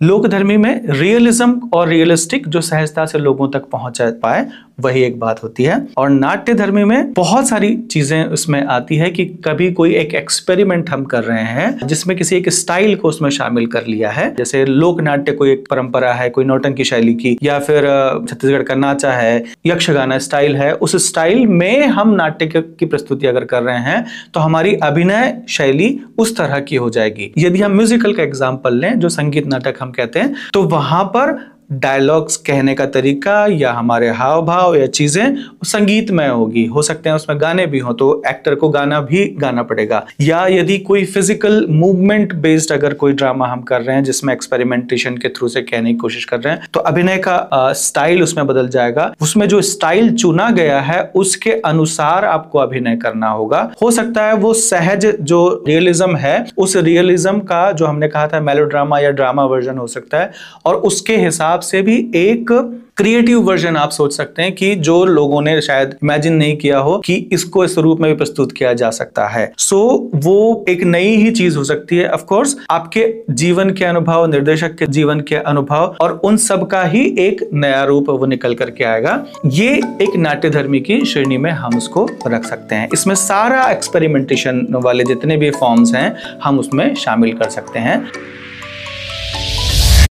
लोकधर्मी में रियलिज्म और रियलिस्टिक जो सहजता से लोगों तक पहुंच पाए वही एक बात होती है। और नाट्य धर्मी में बहुत सारी चीजें उसमें आती है कि कभी कोई एक एक्सपेरिमेंट हम कर रहे हैं जिसमें किसी एक स्टाइल को उसमें शामिल कर लिया है, जैसे लोक नाट्य कोई एक परंपरा है, कोई नौटंकी शैली की, या फिर छत्तीसगढ़ का नाचा है, यक्षगाना स्टाइल है, उस स्टाइल में हम नाट्य की प्रस्तुति अगर कर रहे हैं तो हमारी अभिनय शैली उस तरह की हो जाएगी। यदि हम म्यूजिकल का एग्जाम्पल लें, जो संगीत नाटक हम कहते हैं, तो वहां पर डायलॉग्स कहने का तरीका या हमारे हाव भाव या चीजें संगीतमय होगी। हो सकते हैं उसमें गाने भी हो तो एक्टर को गाना भी गाना पड़ेगा, या यदि कोई फिजिकल मूवमेंट बेस्ड अगर कोई ड्रामा हम कर रहे हैं जिसमें एक्सपेरिमेंटेशन के थ्रू से कहने की कोशिश कर रहे हैं तो अभिनय का स्टाइल उसमें बदल जाएगा। उसमें जो स्टाइल चुना गया है उसके अनुसार आपको अभिनय करना होगा। हो सकता है वो सहज जो रियलिज्म है उस रियलिज्म का जो हमने कहा था मेलोड्रामा या ड्रामा वर्जन हो सकता है, और उसके हिसाब से भी एक क्रिएटिव वर्जन आप सोच सकते हैं कि जो लोगों ने शायद इमेजिन नहीं किया हो कि इसको इस रूप में भी प्रस्तुत किया जा सकता है। वो एक नई ही चीज हो सकती है। ऑफ कोर्स आपके जीवन के अनुभव, निर्देशक के जीवन के अनुभव और उन सब का ही एक नया रूप वो निकल करके आएगा। ये एक नाट्यधर्मी की श्रेणी में हम उसको रख सकते हैं। इसमें सारा एक्सपेरिमेंटेशन वाले जितने भी फॉर्म्स हैं हम उसमें शामिल कर सकते हैं।